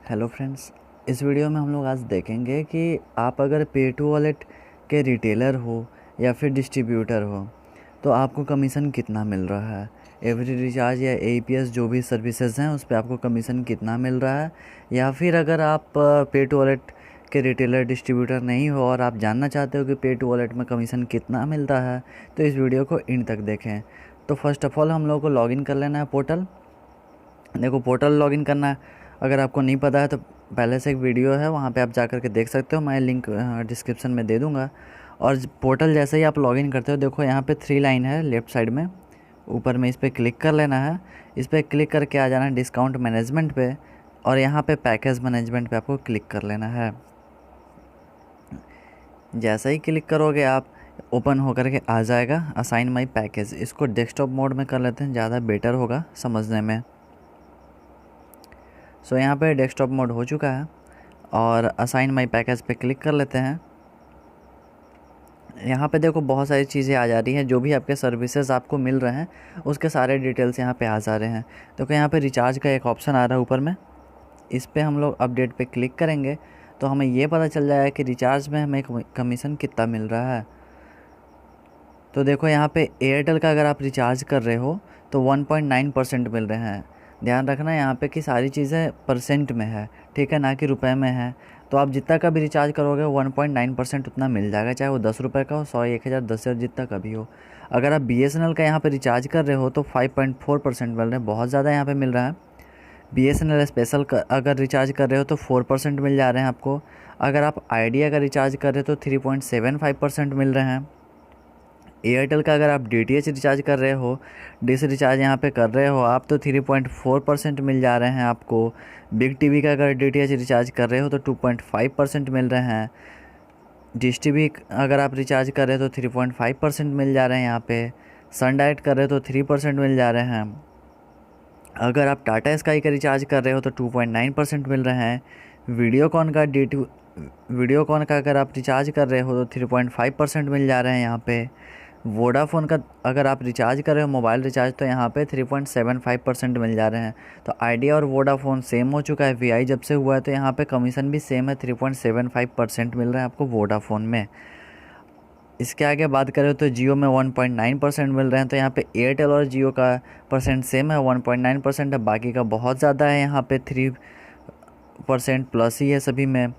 Hello friends, इस video में हम लोग आज देखेंगे कि आप अगर पे टू वॉलेट के रिटेलर हो या फिर डिस्ट्रीब्यूटर हो तो आपको कमीशन कितना मिल रहा है। एवरी रिचार्ज या एपीएस जो भी सर्विसेज हैं उस पर आपको कमीशन कितना मिल रहा है। या फिर अगर आप पे टू वॉलेट के रिटेलर डिस्ट्रीब्यूटर नहीं हो और आप जानना चाहते हो कि पे टू वॉलेट में कमीशन कितना मिलता है तो इस वीडियो को एंड तक देखें। तो फर्स्ट ऑफ ऑल हम लोग को लॉगिन कर लेना है पोर्टल। देखो पोर्टल लॉगिन करना है, अगर आपको नहीं पता है तो पहले से एक वीडियो है वहाँ पे आप जा कर के देख सकते हो, मैं लिंक डिस्क्रिप्शन में दे दूँगा। और पोर्टल जैसे ही आप लॉगिन करते हो देखो यहाँ पे 3 लाइन है लेफ़्ट साइड में, ऊपर में इस पर क्लिक कर लेना है। इस पर क्लिक करके आ जाना है डिस्काउंट मैनेजमेंट पे और यहाँ पे पैकेज मैनेजमेंट पे आपको क्लिक कर लेना है। जैसे ही क्लिक करोगे आप ओपन होकर के आ जाएगा असाइन माई पैकेज। इसको डेस्कटॉप मोड में कर लेते हैं, ज़्यादा बेटर होगा समझने में। सो यहाँ पे डेस्कटॉप मोड हो चुका है और असाइन माई पैकेज पे क्लिक कर लेते हैं। यहाँ पे देखो बहुत सारी चीज़ें आ जा रही हैं, जो भी आपके सर्विसेज आपको मिल रहे हैं उसके सारे डिटेल्स यहाँ पे आ जा रहे हैं। देखो यहाँ पे रिचार्ज का एक ऑप्शन आ रहा है ऊपर में, इस पर हम लोग अपडेट पे क्लिक करेंगे तो हमें ये पता चल जाएगा कि रिचार्ज में हमें कमीशन कितना मिल रहा है। तो देखो यहाँ पे एयरटेल का अगर आप रिचार्ज कर रहे हो तो 1.9% मिल रहे हैं। ध्यान रखना यहाँ पे कि सारी चीज़ें परसेंट में है, ठीक है, ना कि रुपए में है। तो आप जितना का भी रिचार्ज करोगे 1.9% उतना मिल जाएगा, चाहे वो 10 रुपये का हो, 100, 1000, 10,000 जितना का भी हो। अगर आप BSNL का यहाँ पे रिचार्ज कर रहे हो तो 5.4% मिल रहे हैं, बहुत ज़्यादा यहाँ पे मिल रहा है। BSNL स्पेशल का अगर रिचार्ज कर रहे हो तो 4% मिल जा रहे हैं आपको। अगर आप आइडिया का रिचार्ज कर रहे हो तो 3.75% मिल रहे हैं। एयरटेल का अगर आप DTH रिचार्ज कर रहे हो, डिश रिचार्ज यहाँ पे कर रहे हो आप, तो 3.4% मिल जा रहे हैं आपको। बिग टीवी का अगर DTH रिचार्ज कर रहे हो तो 2.5% मिल रहे हैं। डिश टीवी अगर आप रिचार्ज कर रहे हो तो 3.5% मिल जा रहे हैं यहाँ पे। सन डायरेक्ट कर रहे हो तो 3% मिल जा रहे हैं। अगर आप टाटा स्काई का रिचार्ज कर रहे हो तो 2.9% मिल रहे हैं। वीडियोकॉन का अगर आप रिचार्ज कर रहे हो तो 3.5% मिल जा रहे हैं यहाँ पे। वोडाफोन का अगर आप रिचार्ज कर रहे हो मोबाइल रिचार्ज तो यहाँ पे 3.75% मिल जा रहे हैं। तो आइडिया और वोडाफोन सेम हो चुका है, VI जब से हुआ है तो यहाँ पे कमीशन भी सेम है, 3.75% मिल रहा है आपको वोडाफोन में। इसके आगे बात करें तो जियो में 1.9% मिल रहे हैं। तो यहाँ पे एयरटेल और जियो का परसेंट सेम है, 1.9% है, बाकी का बहुत ज़्यादा है, यहाँ पे 3% प्लस ही है सभी में।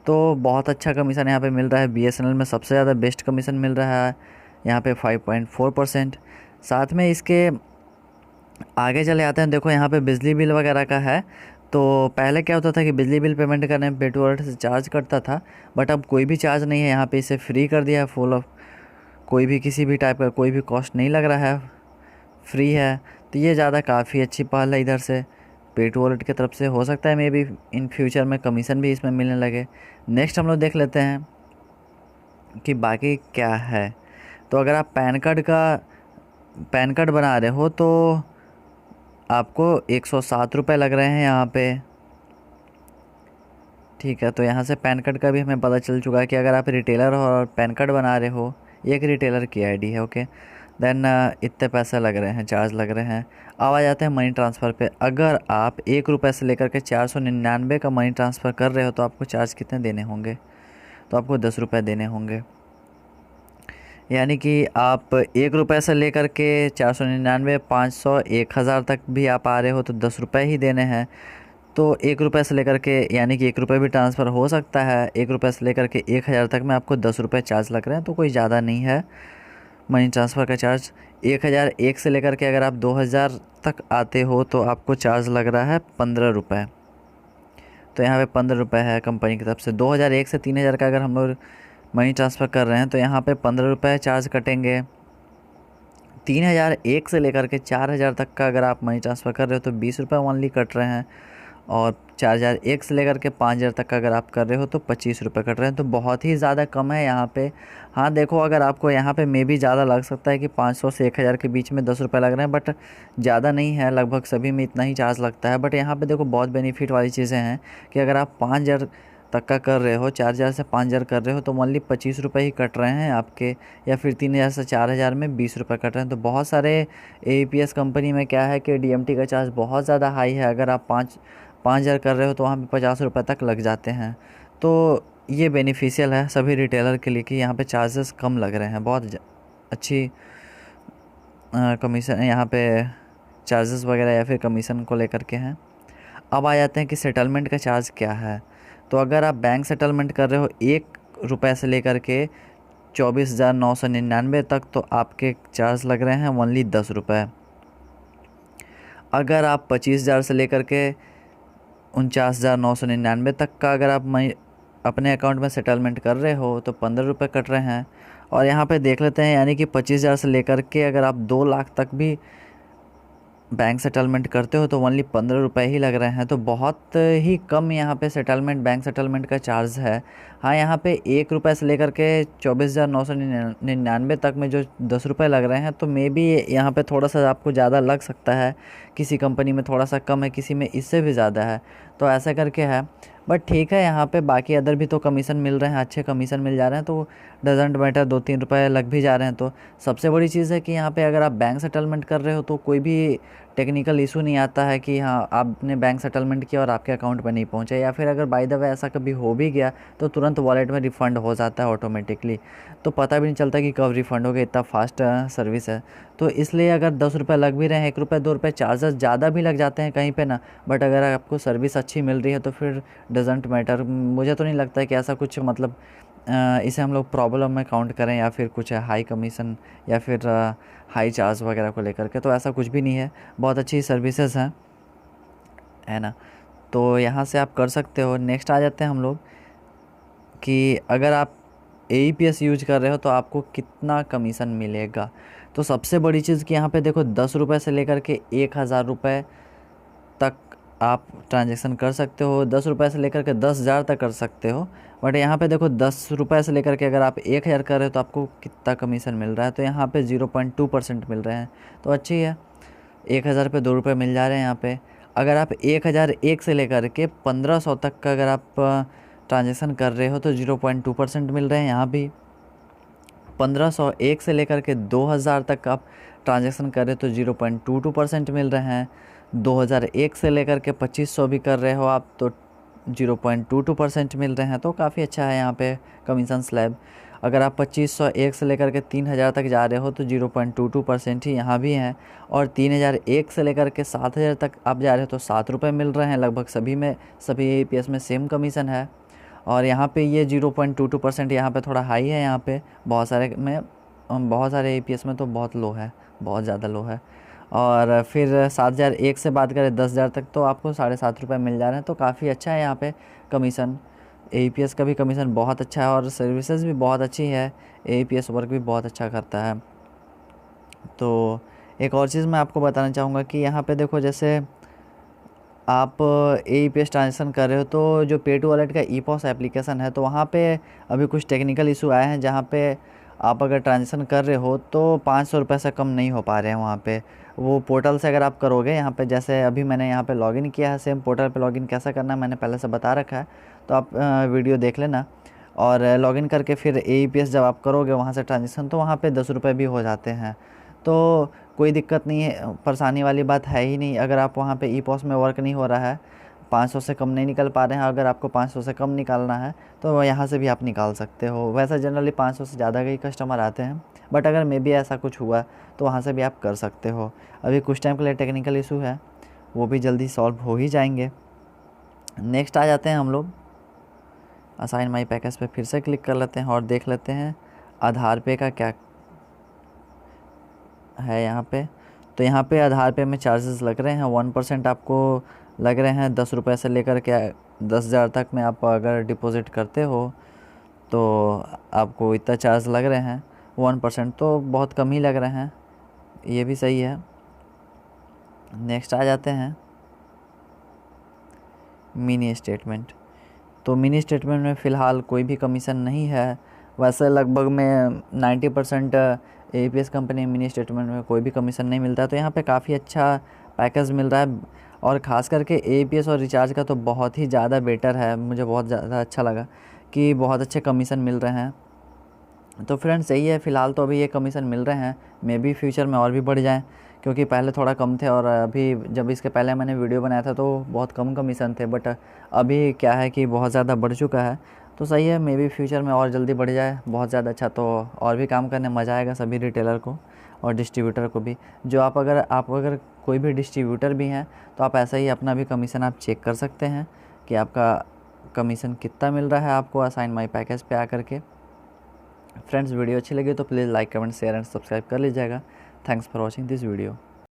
तो बहुत अच्छा कमीशन यहाँ पे मिल रहा है। BSNL में सबसे ज़्यादा बेस्ट कमीशन मिल रहा है यहाँ पे 5.4%। साथ में इसके आगे चले आते हैं, देखो यहाँ पे बिजली बिल वगैरह का है। तो पहले क्या होता था कि बिजली बिल पेमेंट करने में पे टू वॉलेट से चार्ज करता था, बट अब कोई भी चार्ज नहीं है, यहाँ पे इसे फ्री कर दिया है। फुल ऑफ कोई भी किसी भी टाइप का कोई भी कॉस्ट नहीं लग रहा है, फ्री है। तो ये ज़्यादा काफ़ी अच्छी पहल है इधर से पे टू वॉलेट की तरफ से। हो सकता है मे बी इन फ्यूचर में कमीशन भी इसमें मिलने लगे। नेक्स्ट हम लोग देख लेते हैं कि बाकी क्या है। तो अगर आप पैन कार्ड बना रहे हो तो आपको 107 रुपये लग रहे हैं यहाँ पे, ठीक है। तो यहाँ से पैन कार्ड का भी हमें पता चल चुका है कि अगर आप रिटेलर हो और पैन कार्ड बना रहे हो, एक रिटेलर की आईडी है, ओके, देन इतने पैसे लग रहे हैं, चार्ज लग रहे हैं। अब आ जाते हैं मनी ट्रांसफ़र पे। अगर आप 1 रुपये से लेकर के 499 का मनी ट्रांसफ़र कर रहे हो तो आपको चार्ज कितने देने होंगे, तो आपको 10 रुपये देने होंगे। यानी कि आप 1 रुपये से लेकर के 499, 500, 1000 तक भी आप आ रहे हो तो 10 रुपये ही देने हैं। तो 1 रुपये से लेकर के यानी कि 1 रुपये भी ट्रांसफ़र हो सकता है, 1 रुपये से लेकर के 1000 तक में आपको 10 रुपये चार्ज लग रहे हैं। तो कोई ज़्यादा नहीं है मनी ट्रांसफ़र का चार्ज। 1001 से लेकर के अगर आप 2000 तक आते हो तो आपको चार्ज लग रहा है 15 रुपये। तो यहाँ पे 15 रुपये है कंपनी की तरफ से। 2001 से 3000 का अगर हम लोग मनी ट्रांसफ़र कर रहे हैं तो यहाँ पे 15 रुपये चार्ज कटेंगे। 3001 से लेकर के 4000 तक का अगर आप मनी ट्रांसफ़र कर रहे हो तो 20 रुपये ओनली कट रहे हैं। और 4001 से लेकर के 5000 तक का अगर आप कर रहे हो तो 25 रुपये कट रहे हैं। तो बहुत ही ज़्यादा कम है यहाँ पे। हाँ देखो, अगर आपको यहाँ पे मे भी ज़्यादा लग सकता है कि 500 से 1000 के बीच में 10 रुपये लग रहे हैं, बट ज़्यादा नहीं है, लगभग सभी में इतना ही चार्ज लगता है। बट यहाँ पे देखो बहुत बेनिफिट वाली चीज़ें हैं कि अगर आप 5000 तक का कर रहे हो, 4000 से 5000 कर रहे हो तो ओनली 25 रुपये ही कट रहे हैं आपके, या फिर 3000 से 4000 में 20 रुपये कट रहे हैं। तो बहुत सारे APS कंपनी में क्या है कि DMT का चार्ज बहुत ज़्यादा हाई है। अगर आप 5,000 कर रहे हो तो वहाँ पे 50 रुपये तक लग जाते हैं। तो ये बेनिफिशियल है सभी रिटेलर के लिए कि यहाँ पे चार्जेस कम लग रहे हैं। बहुत अच्छी कमीशन यहाँ पे चार्जेस वगैरह या फिर कमीशन को लेकर के हैं। अब आ जाते हैं कि सेटलमेंट का चार्ज क्या है। तो अगर आप बैंक सेटलमेंट कर रहे हो 1 रुपये से लेकर के 24,999 तक, तो आपके चार्ज लग रहे हैं ओनली 10 रुपये। अगर आप 25,000 से लेकर के 49,999 तक का अगर आप अपने अकाउंट में सेटलमेंट कर रहे हो तो 15 रुपये कट रहे हैं। और यहाँ पे देख लेते हैं, यानी कि 25,000 से लेकर के अगर आप 2 लाख तक भी बैंक सेटलमेंट करते हो तो ओनली 15 रुपये ही लग रहे हैं। तो बहुत ही कम यहाँ पे सेटलमेंट बैंक सेटलमेंट का चार्ज है। हाँ, यहाँ पे 1 रुपये से लेकर के 24,999 तक में जो 10 रुपये लग रहे हैं, तो मे बी यहाँ पे थोड़ा सा आपको ज़्यादा लग सकता है। किसी कंपनी में थोड़ा सा कम है, किसी में इससे भी ज़्यादा है, तो ऐसा करके है। बट ठीक है, यहाँ पे बाकी अदर भी तो कमीशन मिल रहे हैं, अच्छे कमीशन मिल जा रहे हैं, तो डजेंट मैटर 2-3 रुपये लग भी जा रहे हैं। तो सबसे बड़ी चीज़ है कि यहाँ पे अगर आप बैंक सेटलमेंट कर रहे हो तो कोई भी टेक्निकल इशू नहीं आता है कि हाँ आपने बैंक सेटलमेंट किया और आपके अकाउंट में नहीं पहुँचा, या फिर अगर बाय द वे ऐसा कभी हो भी गया तो तुरंत वॉलेट में रिफ़ंड हो जाता है ऑटोमेटिकली। तो पता भी नहीं चलता कि कब रिफ़ंड हो गया, इतना फास्ट सर्विस है। तो इसलिए अगर 10 रुपये लग भी रहे हैं, 1 रुपये 2 रुपये चार्जेस ज़्यादा भी लग जाते हैं कहीं पे ना, बट अगर आपको सर्विस अच्छी मिल रही है तो फिर डजेंट मैटर। मुझे तो नहीं लगता है कि ऐसा कुछ मतलब इसे हम लोग प्रॉब्लम में काउंट करें या फिर कुछ हाई कमीशन या फिर हाई चार्ज वगैरह को लेकर के, तो ऐसा कुछ भी नहीं है। बहुत अच्छी सर्विसेज हैं, है ना। तो यहाँ से आप कर सकते हो। नेक्स्ट आ जाते हैं हम लोग कि अगर आप AEPS यूज कर रहे हो तो आपको कितना कमीशन मिलेगा। तो सबसे बड़ी चीज़ कि यहाँ पे देखो 10 रुपये से लेकर के 1,000 रुपये तक आप ट्रांजैक्शन कर सकते हो। 10 रुपये से लेकर के 10,000 तक कर सकते हो। बट यहाँ पे देखो 10 रुपये से लेकर के अगर आप 1,000 कर रहे हो तो आपको कितना कमीशन मिल रहा है, तो यहाँ पे 0.2% मिल रहे हैं, तो अच्छी है। 1,000 पे 2 रुपये मिल जा रहे हैं यहाँ पे। अगर आप 1,001 से लेकर के 1,500 तक का अगर आप ट्रांजैक्शन कर रहे हो तो 0.2% मिल रहे हैं यहाँ भी। 1,501 से लेकर के 2,000 तक आप ट्रांजैक्शन कर रहे हो तो 0.22% मिल रहे हैं। 2,001 से लेकर के 2,500 भी कर रहे हो आप तो 0.22% मिल रहे हैं, तो काफ़ी अच्छा है यहाँ पे कमीशन स्लैब। अगर आप 2,501 से लेकर के 3,000 तक जा रहे हो तो 0.22% ही यहाँ भी है। और 3,001 से लेकर के 7,000 तक आप जा रहे हो तो 7 रुपये मिल रहे हैं लगभग सभी में। सभी AEPS में सेम कमीशन है। और यहाँ पे ये 0.22% यहाँ पे थोड़ा हाई है। यहाँ पे बहुत सारे AEPS में तो बहुत लो है, बहुत ज़्यादा लो है। और फिर 7,001 से बात करें 10,000 तक तो आपको 7.5 रुपये मिल जा रहे हैं, तो काफ़ी अच्छा है यहाँ पे कमीशन। AEPS का भी कमीशन बहुत अच्छा है और सर्विसेज भी बहुत अच्छी है। AEPS वर्क भी बहुत अच्छा करता है। तो एक और चीज़ मैं आपको बताना चाहूँगा कि यहाँ पे देखो, जैसे आप AEPS ट्रांजेक्शन कर रहे हो तो जो पे टू वॉलेट का EPOS एप्लीकेशन है, तो वहाँ पे अभी कुछ टेक्निकल इशू आए हैं जहाँ पे आप अगर ट्रांजेक्शन कर रहे हो तो 500 रुपये से कम नहीं हो पा रहे हैं वहाँ पे। वो पोर्टल से अगर आप करोगे, यहाँ पे जैसे अभी मैंने यहाँ पे लॉगिन किया है, सेम पोर्टल पे लॉगिन कैसा करना है मैंने पहले से बता रखा है, तो आप वीडियो देख लेना। और लॉगिन करके फिर AEPS जब आप करोगे वहाँ से ट्रांजेक्शन, तो वहाँ पे 10 रुपये भी हो जाते हैं। तो कोई दिक्कत नहीं है, परेशानी वाली बात है ही नहीं। अगर आप वहाँ पे EPOS में वर्क नहीं हो रहा है, 500 से कम नहीं निकल पा रहे हैं, अगर आपको 500 से कम निकालना है तो यहाँ से भी आप निकाल सकते हो। वैसे जनरली 500 से ज़्यादा के ही कस्टमर आते हैं, बट अगर मे बी ऐसा कुछ हुआ तो वहाँ से भी आप कर सकते हो। अभी कुछ टाइम के लिए टेक्निकल इशू है, वो भी जल्दी सॉल्व हो ही जाएंगे। नेक्स्ट आ जाते हैं हम लोग असाइन माई पैकेज पे फिर से क्लिक कर लेते हैं और देख लेते हैं आधार पे का क्या है यहाँ पे। तो यहाँ पे आधार पे में चार्जेस लग रहे हैं 1% आपको लग रहे हैं। 10 रुपये से लेकर के 10,000 तक में आप अगर डिपॉजिट करते हो तो आपको इतना चार्ज लग रहे हैं। 1% तो बहुत कम ही लग रहे हैं, ये भी सही है। नेक्स्ट आ जाते हैं मिनी स्टेटमेंट। तो मिनी स्टेटमेंट में फ़िलहाल कोई भी कमीशन नहीं है। वैसे लगभग में 90% AEPS कंपनी मिनी स्टेटमेंट में कोई भी कमीशन नहीं मिलता है, तो यहाँ पे काफ़ी अच्छा पैकेज मिल रहा है। और ख़ास करके AEPS और रिचार्ज का तो बहुत ही ज़्यादा बेटर है। मुझे बहुत ज़्यादा अच्छा लगा कि बहुत अच्छे कमीशन मिल रहे हैं। तो फ्रेंड्स यही है, फ़िलहाल तो अभी ये कमीशन मिल रहे हैं, मे बी फ्यूचर में और भी बढ़ जाएँ, क्योंकि पहले थोड़ा कम थे और अभी जब इसके पहले मैंने वीडियो बनाया था तो बहुत कम कमीशन थे, बट अभी क्या है कि बहुत ज़्यादा बढ़ चुका है। तो सही है, मे बी फ्यूचर में और जल्दी बढ़ जाए बहुत ज़्यादा अच्छा, तो और भी काम करने मज़ा आएगा सभी रिटेलर को और डिस्ट्रीब्यूटर को भी। जो आप अगर कोई भी डिस्ट्रीब्यूटर भी हैं तो आप ऐसा ही अपना भी कमीशन आप चेक कर सकते हैं कि आपका कमीशन कितना मिल रहा है आपको असाइन माई पैकेज पे आकर के। फ्रेंड्स, वीडियो अच्छी लगी तो please like, comment, share and subscribe कर लीजिएगा। Thanks for watching this video.